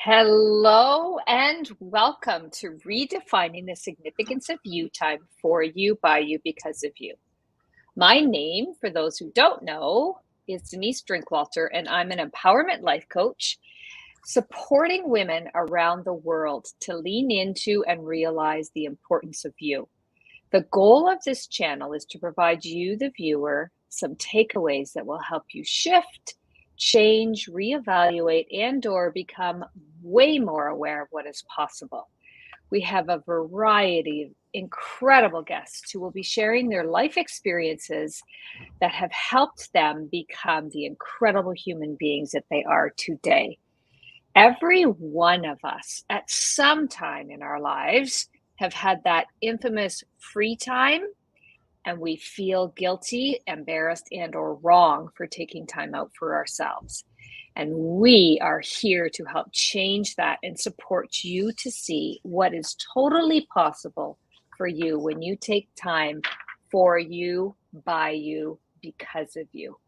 Hello and welcome to Redefining the Significance of You Time for You, by you, because of you. My name, for those who don't know, is Denise Drinkwalter, and I'm an empowerment life coach supporting women around the world to lean into and realize the importance of you. The goal of this channel is to provide you, the viewer, some takeaways that will help you shift, change, reevaluate, and/or become way more aware of what is possible. We have a variety of incredible guests who will be sharing their life experiences that have helped them become the incredible human beings that they are today. Every one of us at some time in our lives have had that infamous free time, and we feel guilty, embarrassed, and or wrong for taking time out for ourselves. And we are here to help change that and support you to see what is totally possible for you when you take time for you, by you, because of you.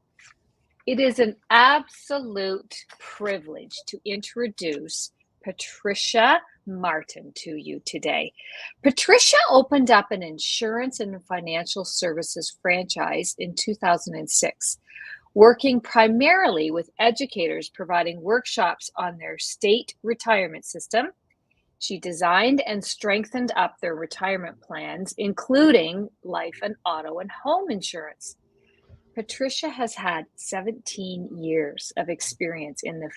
It is an absolute privilege to introduce Patricia Martin to you today. Patricia opened up an insurance and financial services franchise in 2006, working primarily with educators providing workshops on their state retirement system. She designed and strengthened up their retirement plans, including life and auto and home insurance. Patricia has had 17 years of experience in the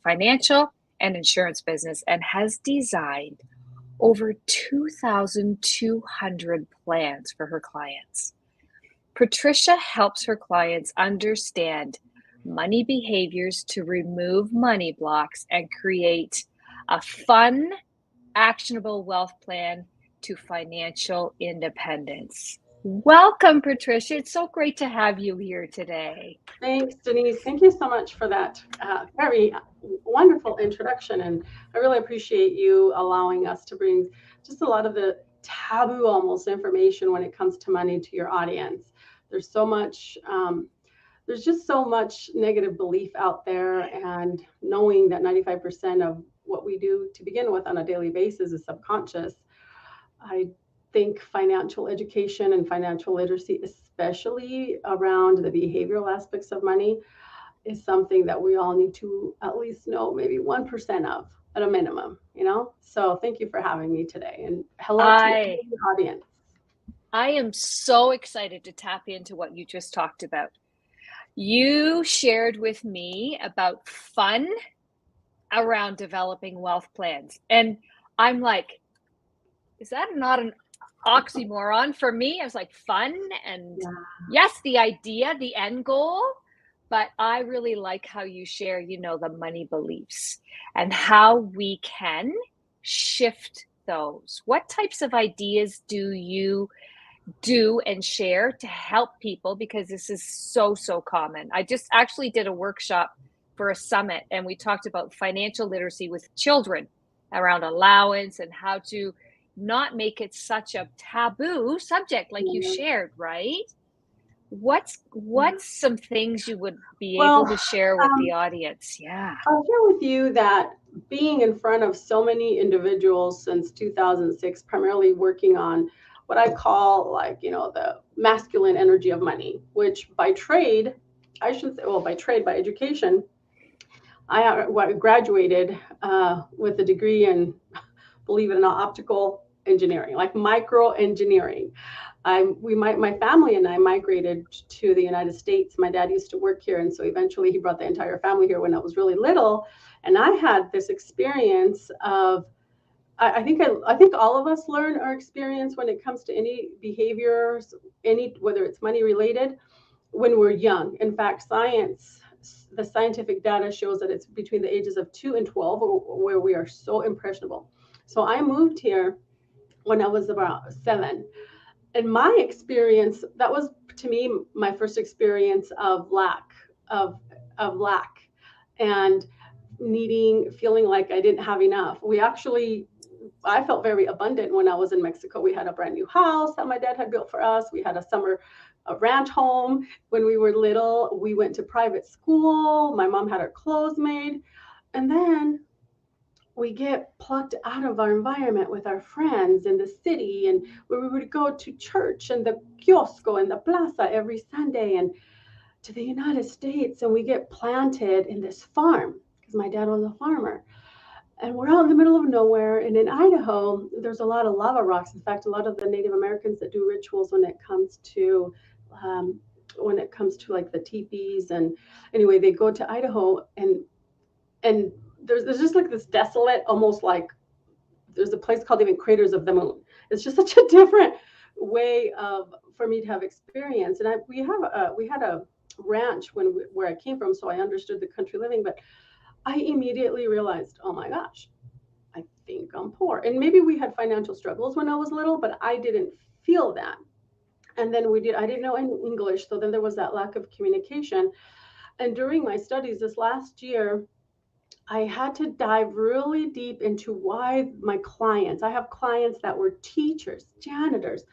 financial and insurance business and has designed over 2,200 plans for her clients. Patricia helps her clients understand money behaviors to remove money blocks and create a fun, actionable wealth plan to financial independence. Welcome, Patricia. It's so great to have you here today. Thanks, Denise. Thank you so much for that very wonderful introduction. And I really appreciate you allowing us to bring just a lot of the taboo almost information when it comes to money to your audience. There's so much, there's just so much negative belief out there, and knowing that 95% of what we do to begin with on a daily basis is subconscious. I think financial education and financial literacy, especially around the behavioral aspects of money, is something that we all need to at least know maybe 1% of at a minimum, So thank you for having me today, and hello to the audience. I am so excited to tap into what you just talked about. You shared with me about fun around developing wealth plans. And I'm like, is that not an oxymoron for me? I was like, fun and yes, the idea, the end goal, but I really like how you share, the money beliefs and how we can shift those. What types of ideas do you do and share to help people? Because this is so common. I just actually did a workshop for a summit, and we talked about financial literacy with children around allowance and how to not make it such a taboo subject like you shared, right? What's some things you would be able to share with the audience? Yeah. I'll share with you that being in front of so many individuals since 2006, primarily working on what I call the masculine energy of money, which by trade, by education, I graduated with a degree in, believe it or not, optical engineering, like micro engineering. My family and I migrated to the United States. My dad used to work here, and so eventually he brought the entire family here when I was really little. And I had this experience of, I think all of us learn our experience when it comes to any behaviors, whether it's money related, when we're young. In fact, the scientific data shows that it's between the ages of 2 and 12 where we are so impressionable. So I moved here when I was about 7. And my experience, that was to me my first experience of lack and feeling like I didn't have enough. I felt very abundant when I was in Mexico. We had a brand new house that my dad had built for us. We had a ranch home when we were little. We went to private school. My mom had our clothes made. And then we get plucked out of our environment with our friends in the city, and where we would go to church and the kiosco and the plaza every Sunday, and to the United States, and we get planted in this farm because my dad was a farmer. And we're out in the middle of nowhere. And in Idaho, there's a lot of lava rocks. In fact, a lot of the Native Americans that do rituals um, when it comes to like the teepees, and anyway, they go to Idaho, and there's just like this desolate, almost like there's a place called even Craters of the Moon. It's just such a different way of for me to have experience. And we had a ranch where I came from, so I understood the country living. But I immediately realized, oh my gosh, I think I'm poor. And maybe we had financial struggles when I was little, but I didn't feel that. And then I didn't know any English, so then there was that lack of communication. And during my studies this last year, I had to dive really deep into why I have clients that were teachers, janitors,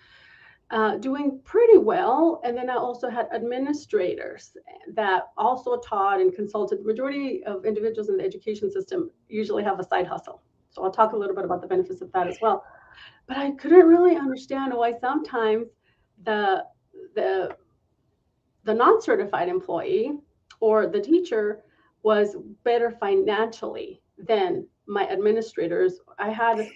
doing pretty well. And then I also had administrators that also taught and consulted. The majority of individuals in the education system usually have a side hustle. So I'll talk a little bit about the benefits of that as well. But I couldn't really understand why sometimes the the the non-certified employee or the teacher was better financially than my administrators. I had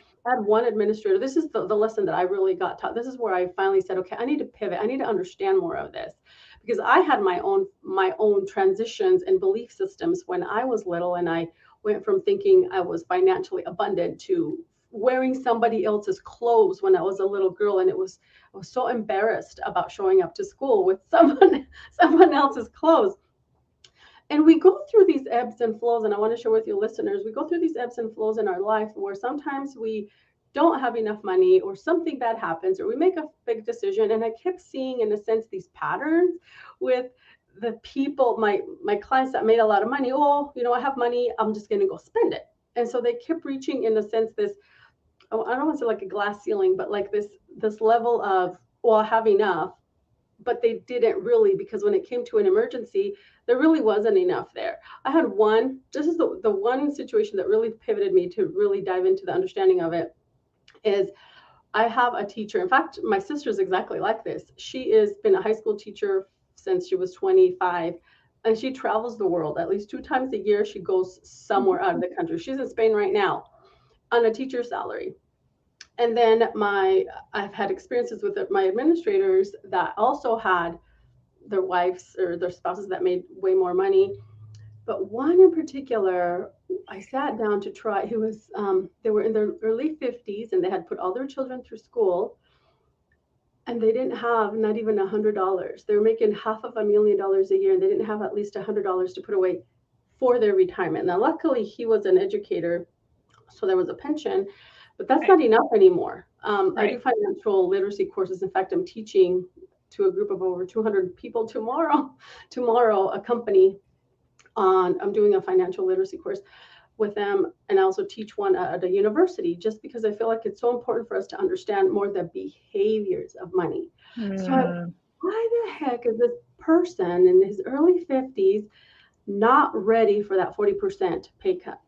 one administrator. This is the lesson that I really got taught. This is where I finally said, okay, I need to pivot. I need to understand more of this, because I had my own transitions and belief systems when I was little, and I went from thinking I was financially abundant to wearing somebody else's clothes when I was a little girl, and I was so embarrassed about showing up to school with someone else's clothes. And we go through these ebbs and flows, and I want to share with you listeners, we go through these ebbs and flows in our life where sometimes we don't have enough money, or something bad happens, or we make a big decision. And I kept seeing, in a sense, these patterns with the people, my clients that made a lot of money. Oh, I have money, I'm just going to go spend it. And so they kept reaching, in a sense, this, I don't want to say like a glass ceiling, but like this level of, well, I have enough. But they didn't really, because when it came to an emergency, there really wasn't enough there. I had one, this is the one situation that really pivoted me to really dive into the understanding of it, is I have a teacher. In fact, my sister's exactly like this. She has been a high school teacher since she was 25, and she travels the world at least 2 times a year. She goes somewhere out of the country. She's in Spain right now on a teacher's salary. And then I've had experiences with my administrators that also had their wives or their spouses that made way more money. But one in particular, I sat down to try. They were in their early 50s, and they had put all their children through school, and they didn't have not even $100. They were making $500,000 a year, and they didn't have at least $100 to put away for their retirement. Now, luckily, he was an educator, so there was a pension, but that's not enough anymore. I do financial literacy courses. In fact, I'm teaching to a group of over 200 people tomorrow, a company I'm doing a financial literacy course with them. And I also teach one at a university, just because I feel like it's so important for us to understand more the behaviors of money. So why the heck is this person in his early 50s not ready for that 40% pay cut?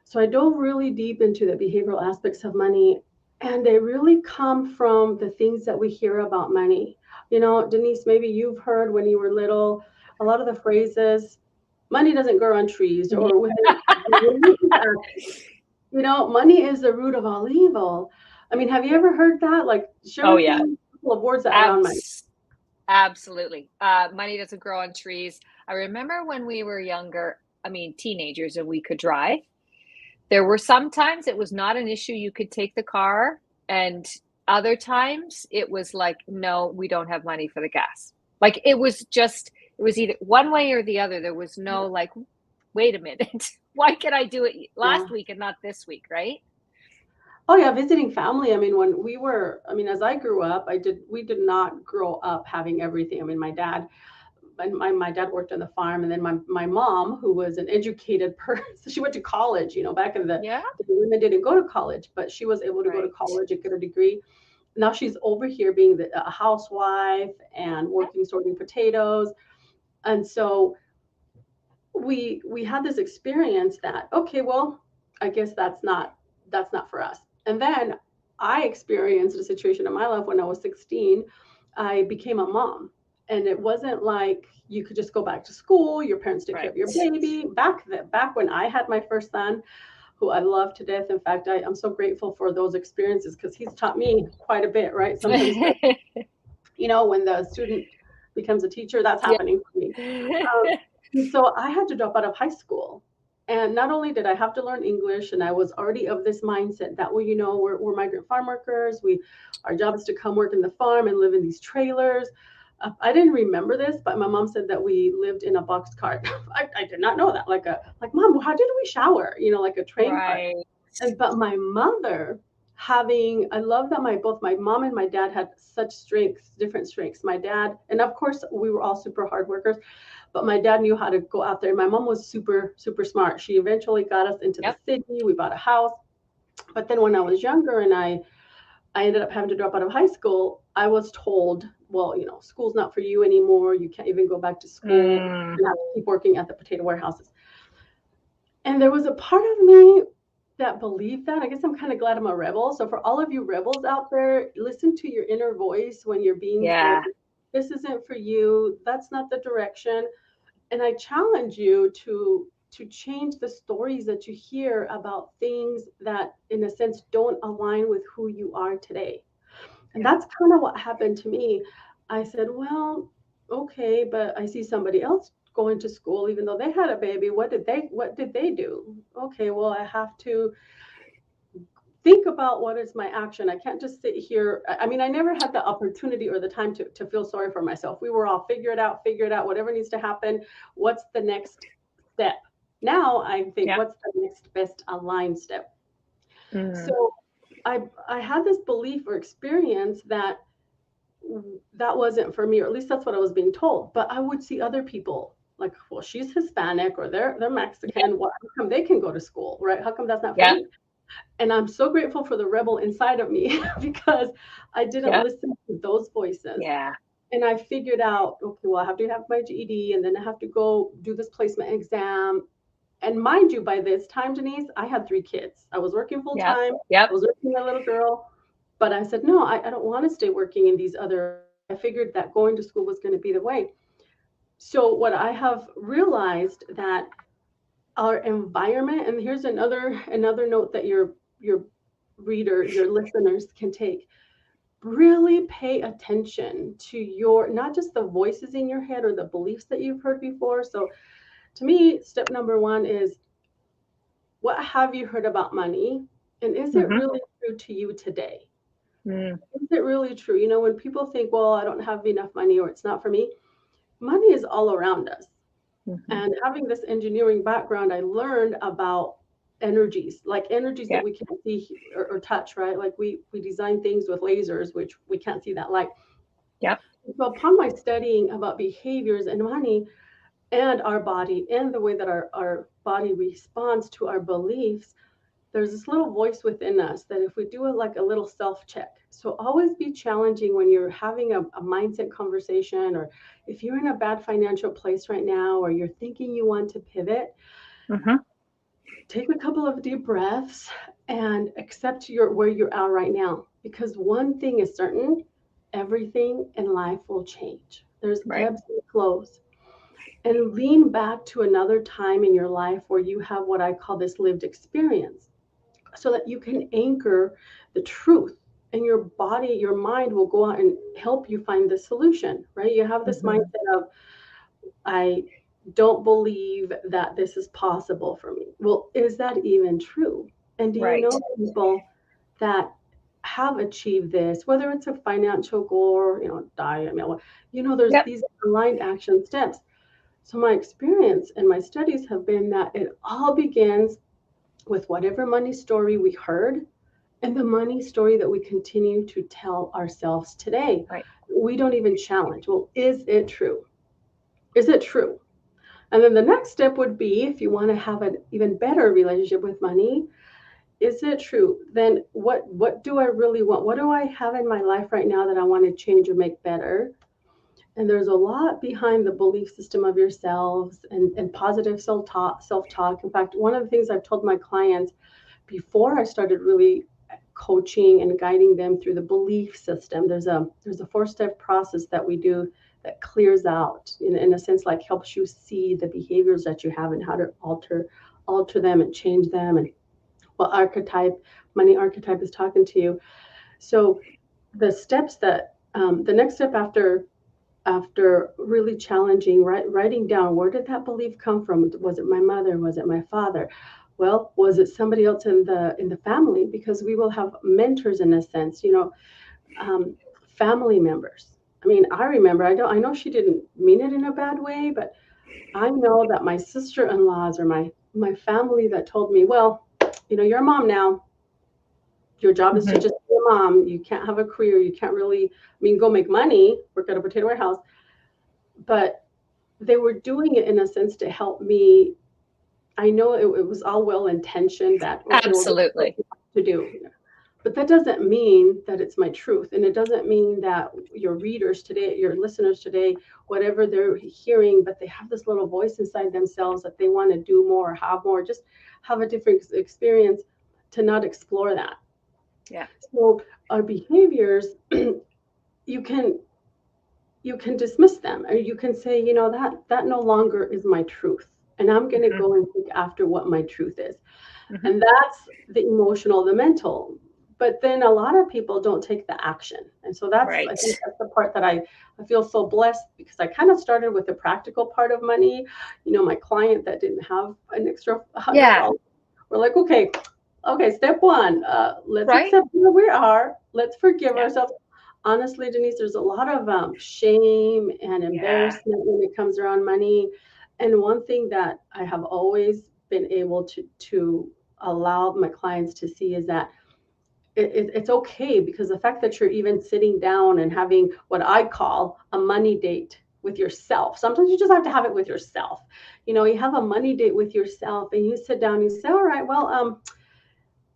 So I dove really deep into the behavioral aspects of money, and they really come from the things that we hear about money. Denise, maybe you've heard when you were little a lot of the phrases, money doesn't grow on trees, or money is the root of all evil. I mean, have you ever heard that? Like, share with me a couple of words that around money. Absolutely. Money doesn't grow on trees. I remember when we were younger, teenagers, and we could drive. There were some times it was not an issue. You could take the car, and other times it was like, no, we don't have money for the gas. Like it was either one way or the other. There was no like, wait a minute, why can I do it last week and not this week, right? Oh yeah, visiting family. As I grew up, we did not grow up having everything. My dad worked on the farm, and then my mom, who was an educated person, she went to college. Back in the women didn't go to college, but she was able to go to college and get a degree. Now she's over here being a housewife and working sorting potatoes, and so we had this experience that, okay, well, I guess that's not for us. And then I experienced a situation in my life when I was 16. I became a mom. And it wasn't like you could just go back to school, your parents take care of your Right. baby. Back when I had my first son, who I love to death. In fact, I'm so grateful for those experiences because he's taught me quite a bit, right? Sometimes, when the student becomes a teacher, that's Yeah. happening for me. And so I had to drop out of high school. And not only did I have to learn English, and I was already of this mindset that, well, we're migrant farm workers. Our job is to come work in the farm and live in these trailers. I didn't remember this, but my mom said that we lived in a box cart. I did not know that. Like, Mom, how did we shower? Like a train car. Right. But my mother, I love that both my mom and my dad had such strengths, different strengths. My dad, and of course, we were all super hard workers, but my dad knew how to go out there. My mom was super, super smart. She eventually got us into the Yep. city. We bought a house. But then when I was younger and I ended up having to drop out of high school, I was told, well, school's not for you anymore. You can't even go back to school. Mm, You have to keep working at the potato warehouses. And there was a part of me that believed that. I guess I'm kind of glad I'm a rebel. So for all of you rebels out there, listen to your inner voice when you're being told, yeah. this isn't for you. That's not the direction. And I challenge you to change the stories that you hear about things that in a sense don't align with who you are today. And Yeah. that's kind of what happened to me. I said, well, okay, but I see somebody else going to school even though they had a baby. What did they do? Okay, well, I have to think about what is my action. I can't just sit here. I mean, I never had the opportunity or the time to feel sorry for myself. We were all figure it out, whatever needs to happen. What's the next step? Now I think, Yeah. what's the next best aligned step? Mm, So I had this belief or experience that wasn't for me, or at least that's what I was being told. But I would see other people like, well, she's Hispanic or they're yeah. Mexican. What, how come they can go to school, right? How come that's not for Yeah. me? And I'm so grateful for the rebel inside of me because I didn't Yeah. listen to those voices. Yeah. And I figured out, okay, well, I have to have my GED and then I have to go do this placement exam. And mind you, by this time, Denise, I had 3 kids. I was working full Yep. time. I Yep. was working a little girl. But I said, no, I don't want to stay working in these other. I figured that going to school was going to be the way. So what I have realized that our environment, and here's another note that your your listeners can take. Really pay attention to your, not just the voices in your head or the beliefs that you've heard before. So to me, step number one is, what have you heard about money? And is it Mm-hmm. really true to you today? Mm, Is it really true? When people think, well, I don't have enough money or it's not for me, money is all around us. mm-hmm. And having this engineering background, I learned about energies, like energies Yeah. that we can't see or touch, right? Like we design things with lasers, which we can't see that light. Yep. So upon my studying about behaviors and money and our body and the way that our body responds to our beliefs, there's this little voice within us that if we do it like a little self check. So always be challenging when you're having a mindset conversation, or if you're in a bad financial place right now, or you're thinking you want to pivot, Mm-hmm. take a couple of deep breaths and accept where you're at right now. Because one thing is certain, everything in life will change. There's Right. ebbs and flows. And lean back to another time in your life where you have what I call this lived experience, so that you can anchor the truth, and your body, your mind will go out and help you find the solution, right? You have this Mm-hmm. mindset of, I don't believe that this is possible for me. Well, is that even true? And do you Right. know people that have achieved this, whether it's a financial goal or, diet, there's Yep. these aligned action steps. So my experience and my studies have been that it all begins with whatever money story we heard and the money story that we continue to tell ourselves today. Right. We don't even challenge. Well, is it true? Is it true? And then the next step would be, if you want to have an even better relationship with money, is it true? Then what do I really want? What do I have in my life right now that I want to change or make better? And there's a lot behind the belief system of yourselves and positive self-talk. In fact, one of the things I've told my clients before I started really coaching and guiding them through the belief system, there's a 4-step process that we do that clears out, in a sense, like helps you see the behaviors that you have and how to alter them and change them, and what money archetype is talking to you. So the steps that the next step after really challenging, writing down, where did that belief come from? Was it my mother? Was it my father? Well, was it somebody else in the family? Because we will have mentors, in a sense, family members. I mean, I remember, I know she didn't mean it in a bad way, but I know that my sister-in-laws or my family that told me, well, you're a mom now. Your job is to just be a mom. You can't have a career. You can't really, go make money, work at a potato warehouse. But they were doing it in a sense to help me. I know it was all well intentioned that Absolutely. to do, but that doesn't mean that it's my truth, and it doesn't mean that your readers today, your listeners today, whatever they're hearing, but they have this little voice inside themselves that they want to do more, have more, just have a different experience, to not explore that. Yeah. So our behaviors, you can dismiss them, or you can say, that no longer is my truth, and I'm going to go and think after what my truth is. And that's the emotional, the mental. But then a lot of people don't take the action. And so I think that's the part that I feel so blessed, because I kind of started with the practical part of money. My client that didn't have an extra $100, we're like, okay, step one, let's accept where we are. Let's forgive ourselves. Honestly, Denise, there's a lot of shame and embarrassment when it comes around money. And one thing that I have always been able to allow my clients to see is that it's okay, because the fact that you're even sitting down and having what I call a money date with yourself. Sometimes you just have to have it with yourself. You have a money date with yourself, and you sit down and you say, all right, well,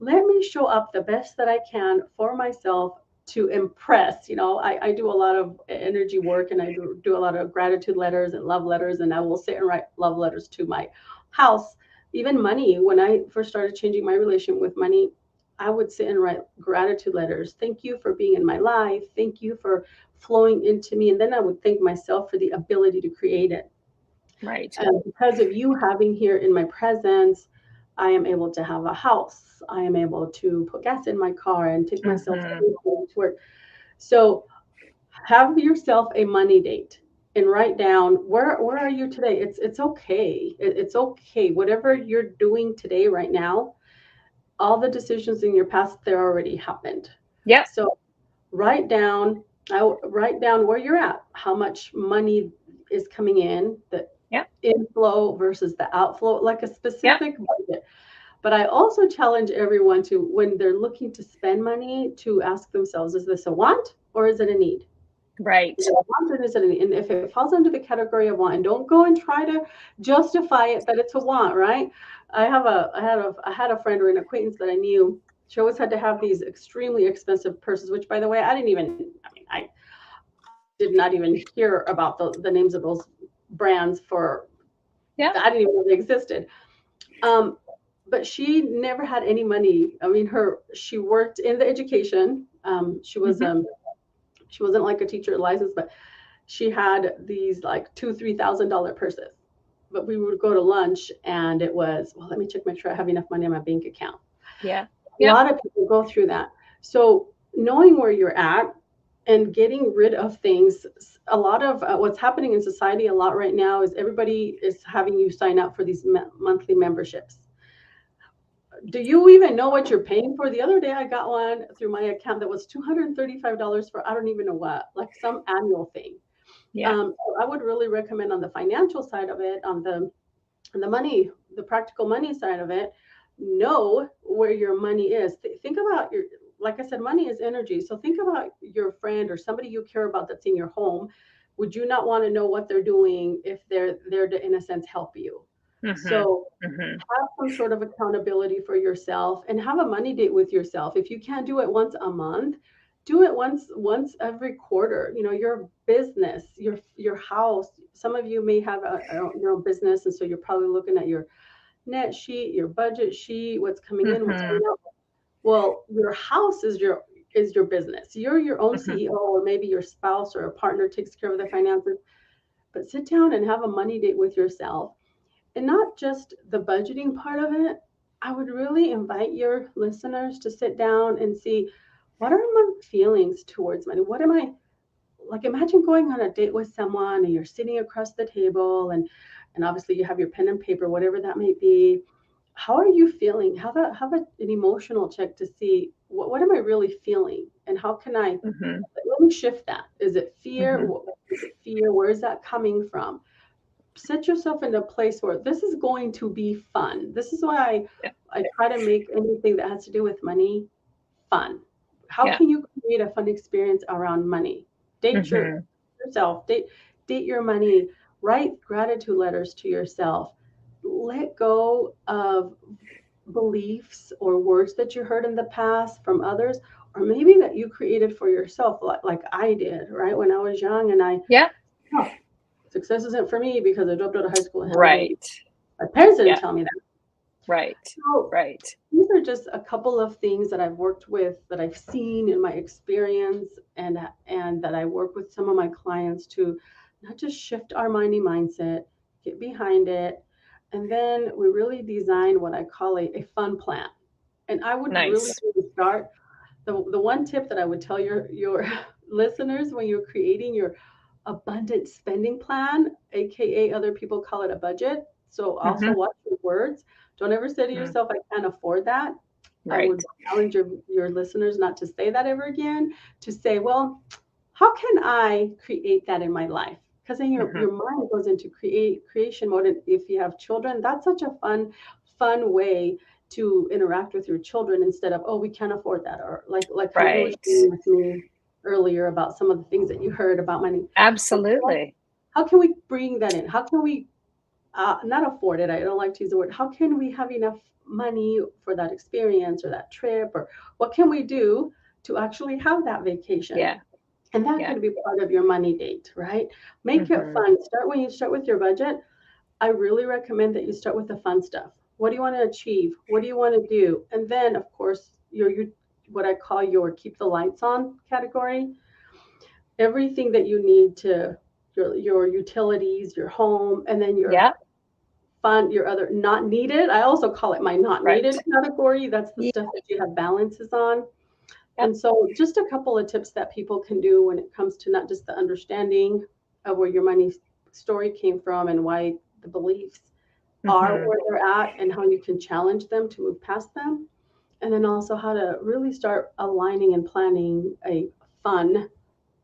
let me show up the best that I can for myself to impress. I do a lot of energy work, and I do a lot of gratitude letters and love letters, and I will sit and write love letters to my house. Even money, when I first started changing my relationship with money, I would sit and write gratitude letters. Thank you for being in my life. Thank you for flowing into me. And then I would thank myself for the ability to create it. Right. And because of you having here in my presence, I am able to have a house. I am able to put gas in my car and take myself to work. So have yourself a money date and write down, where are you today? It's okay. It's okay. Whatever you're doing today, right now, all the decisions in your past, they're already happened. Yeah. So write down, write down where you're at, how much money is coming in, the inflow versus the outflow, like a specific budget. But I also challenge everyone to, when they're looking to spend money, to ask themselves, is this a want or is it a need? Right. Is it a want or is it a need? And if it falls under the category of want, and don't go and try to justify it that it's a want, right? I had a friend or an acquaintance that I knew. She always had to have these extremely expensive purses, which, by the way, I did not even hear about the names of those brands I didn't even know they existed. But she never had any money. She worked in the education. She wasn't like a teacher license, but she had these like $2,000-$3,000 purses. But we would go to lunch, and it was, well, let me check, make sure I have enough money in my bank account. Yeah. A lot of people go through that. So knowing where you're at and getting rid of things, a lot of what's happening in society a lot right now is everybody is having you sign up for these monthly memberships. Do you even know what you're paying for? The other day I got one through my account that was $235 for, I don't even know what, like some annual thing. So I would really recommend, on the financial side of it, on the money, the practical money side of it, know where your money is. Think about like I said, money is energy. So think about your friend or somebody you care about that's in your home. Would you not want to know what they're doing if they're there to, in a sense, help you? So have some sort of accountability for yourself, and have a money date with yourself. If you can't do it once a month, do it once every quarter. You know, your business, your house. Some of you may have your own business, and so you're probably looking at your net sheet, your budget sheet, what's coming in, what's Mm-hmm. going out. Well, your house is your business. You're your own Mm-hmm. CEO, or maybe your spouse or a partner takes care of the finances. But sit down and have a money date with yourself, and not just the budgeting part of it. I would really invite your listeners to sit down and see, what are my feelings towards money? What am I like? Imagine going on a date with someone and you're sitting across the table, and obviously you have your pen and paper, whatever that may be. How are you feeling? Have an emotional check to see, what am I really feeling, and how can I, Mm-hmm. let me shift that. Is it fear? Mm-hmm. Is it fear? Where is that coming from? Set yourself in a place where this is going to be fun. This is why Yeah. I try to make anything that has to do with money fun. How Yeah. can you create a fun experience around money? Date Mm-hmm. yourself, date your money, write gratitude letters to yourself. Let go of beliefs or words that you heard in the past from others, or maybe that you created for yourself, like I did, right? When I was young, and Yeah. oh, success isn't for me because I dropped out of high school and had a baby. Right. My parents didn't Yeah. tell me that. Right. So Right. these are just a couple of things that I've worked with, that I've seen in my experience, and that I work with some of my clients to not just shift our money mindset, get behind it, and then we really design what I call a fun plan. And I would really Nice. start, the one tip that I would tell your listeners when you're creating your abundant spending plan, aka other people call it a budget. So also Mm-hmm. watch your words. Don't ever say to Mm. yourself, I can't afford that. I Right. would challenge your listeners not to say that ever again, to say, well, how can I create that in my life? Because then Mm-hmm. your mind goes into creation mode. And if you have children, that's such a fun way to interact with your children, instead of, oh, we can't afford that, or like how you were Right. sharing with me earlier about some of the things that you heard about money. Absolutely. How can we bring that in? How can we not afford it? I don't like to use the word. How can we have enough money for that experience or that trip? Or what can we do to actually have that vacation? Yeah. And that Yeah. could be part of your money date, right? Make it Mm-hmm. fun. Start when you start with your budget. I really recommend that you start with the fun stuff. What do you want to achieve? What do you want to do? And then, of course, your what I call your keep the lights on category. Everything that you need to, your utilities, your home, and then your Yeah. fun, your other not needed. I also call it my not Right. needed category. That's the Yeah. stuff that you have balances on. Yep. And so, just a couple of tips that people can do when it comes to not just the understanding of where your money story came from and why the beliefs are Mm-hmm. where they're at, and how you can challenge them to move past them. And then also how to really start aligning and planning a fun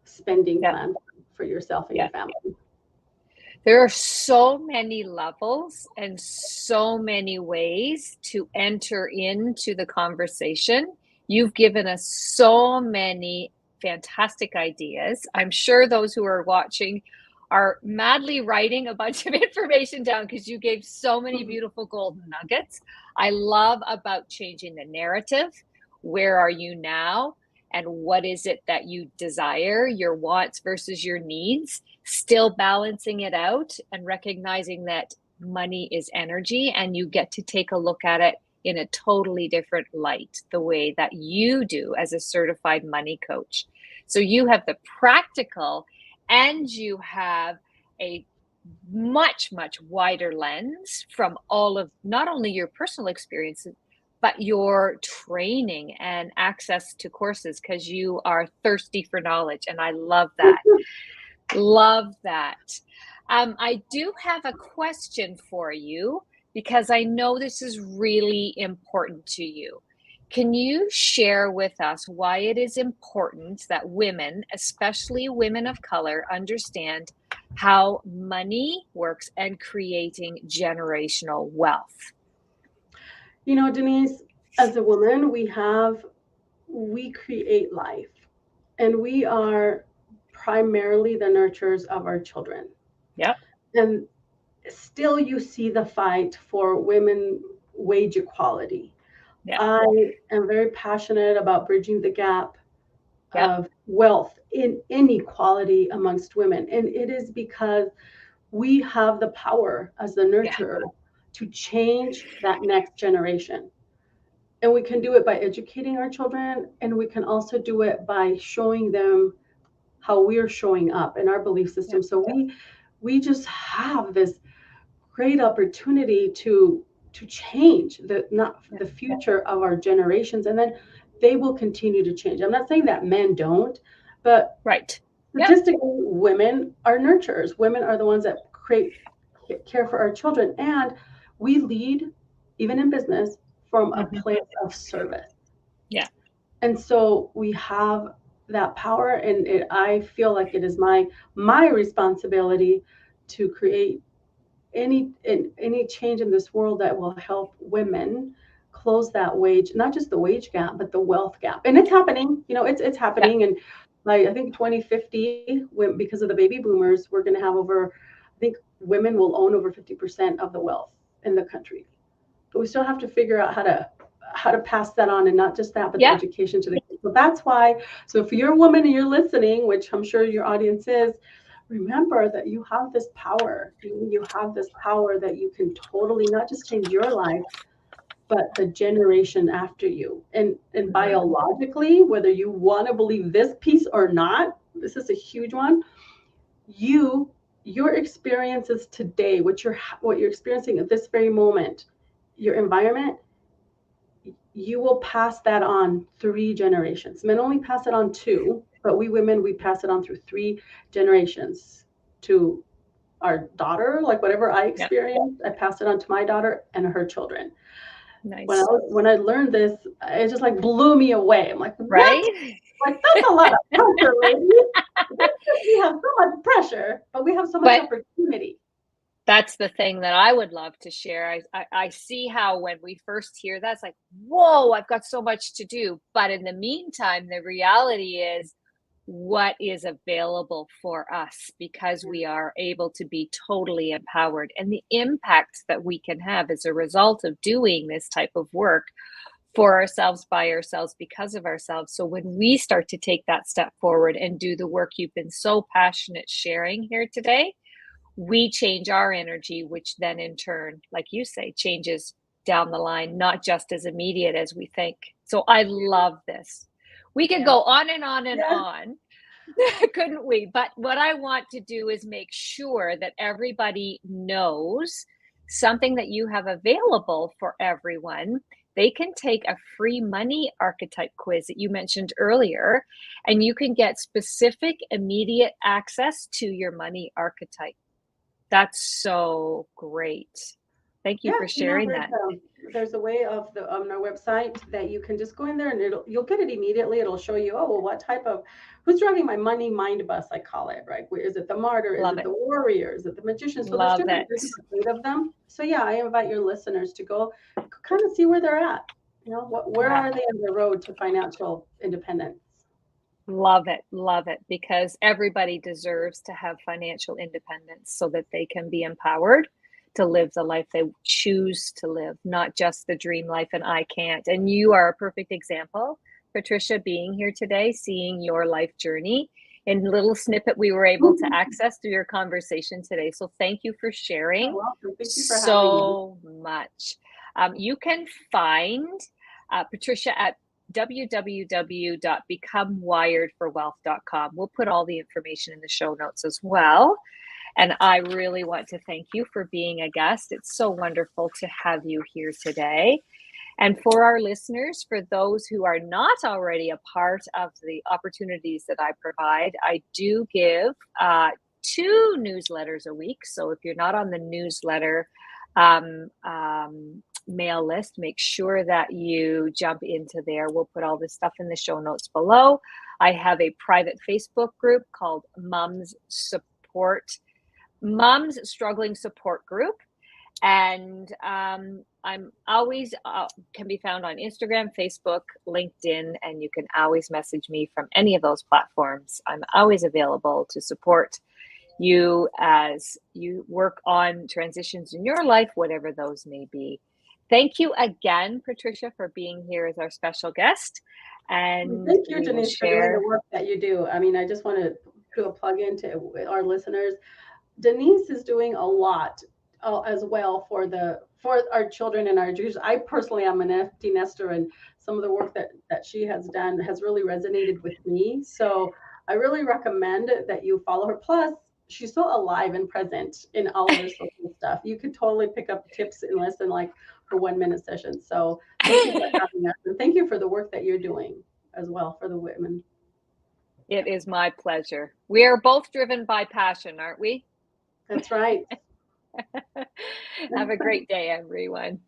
spending Yeah. plan for yourself and Yeah. your family. There are so many levels and so many ways to enter into the conversation. You've given us so many fantastic ideas. I'm sure those who are watching are madly writing a bunch of information down because you gave so many Mhm. beautiful golden nuggets. I love about changing the narrative. Where are you now? And what is it that you desire, your wants versus your needs? Still balancing it out and recognizing that money is energy and you get to take a look at it in a totally different light, the way that you do as a certified money coach. So you have the practical and you have a much, much wider lens from all of not only your personal experiences, but your training and access to courses because you are thirsty for knowledge. And I love that. Love that. I do have a question for you because I know this is really important to you. Can you share with us why it is important that women, especially women of color, understand how money works and creating generational wealth? You know, Denise, as a woman, we create life, and we are primarily the nurturers of our children. Yep. And still, you see the fight for women wage equality. Yeah. I am very passionate about bridging the gap of wealth in inequality amongst women. And it is because we have the power as the nurturer to change that next generation. And we can do it by educating our children, and we can also do it by showing them how we're showing up in our belief system. So we just have this great opportunity to change the future of our generations, and then they will continue to change. I'm not saying that men don't, but statistically, women are nurturers. Women are the ones that care for our children, and we lead, even in business, from a place of service. Yeah. And so we have that power, and I feel like it is my responsibility to create any change in this world that will help women close that wage, not just the wage gap, but the wealth gap. And it's happening, it's happening. And like, I think 2050, because of the baby boomers, we're going to have I think women will own over 50% of the wealth in the country. But we still have to figure out how to pass that on, and not just that, but the education to the kids. So that's why. So if you're a woman and you're listening, which I'm sure your audience is, remember that you have this power. You have this power that you can totally not just change your life, but the generation after you. And biologically, whether you want to believe this piece or not, this is a huge one. Your experiences today, what you're experiencing at this very moment, your environment, you will pass that on 3 generations. Men only pass it on 2, but we women, we pass it on through 3 generations to our daughter. Like whatever I experienced, I passed it on to my daughter and her children. Nice. When I learned this, it just like blew me away. I'm like, what? Right? Like, that's a lot of pressure, lady. We have so much pressure, but we have so much opportunity. That's the thing that I would love to share. I see how when we first hear that, it's like, whoa, I've got so much to do. But in the meantime, the reality is what is available for us, because we are able to be totally empowered, and the impact that we can have as a result of doing this type of work for ourselves, by ourselves, because of ourselves. So when we start to take that step forward and do the work you've been so passionate sharing here today, we change our energy, which then in turn, like you say, changes down the line, not just as immediate as we think. So I love this. We could go on and on and on, couldn't we? But what I want to do is make sure that everybody knows something that you have available for everyone. They can take a free money archetype quiz that you mentioned earlier, and you can get specific, immediate access to your money archetype. That's so great. Thank you for sharing that. There's a way on our website that you can just go in there and you'll get it immediately. It'll show you, oh, well, what type of, who's driving my money mind bus, I call it, right? Is it the martyr? Is it the warrior? Is it the magician? So there's different of them. So yeah, I invite your listeners to go kind of see where they're at. Where are they on the road to financial independence? Love it, because everybody deserves to have financial independence so that they can be empowered to live the life they choose to live, not just the dream life and I can't. And you are a perfect example, Patricia, being here today, seeing your life journey in a little snippet we were able to access through your conversation today. So thank you for sharing. You're welcome. Thank you for so much. You can find Patricia at www.becomewiredforwealth.com. We'll put all the information in the show notes as well. And I really want to thank you for being a guest. It's so wonderful to have you here today. And for our listeners, for those who are not already a part of the opportunities that I provide, I do give 2 newsletters a week. So if you're not on the newsletter mail list, make sure that you jump into there. We'll put all this stuff in the show notes below. I have a private Facebook group called Moms Struggling Support Group. And I'm always can be found on Instagram, Facebook, LinkedIn, and you can always message me from any of those platforms. I'm always available to support you as you work on transitions in your life, whatever those may be. Thank you again, Patricia, for being here as our special guest. and Thank you, we will Denise, for doing the share. work that you do. I mean, I just want to do a plug in to our listeners. Denise is doing a lot as well for our children and our Jews. I personally am an empty nester, and some of the work that she has done has really resonated with me. So I really recommend that you follow her. Plus, she's so alive and present in all of her social stuff. You could totally pick up tips in less than like her 1 minute session. So thank you for having us, and thank you for the work that you're doing as well for the women. It is my pleasure. We are both driven by passion, aren't we? That's right. Have a great day, everyone.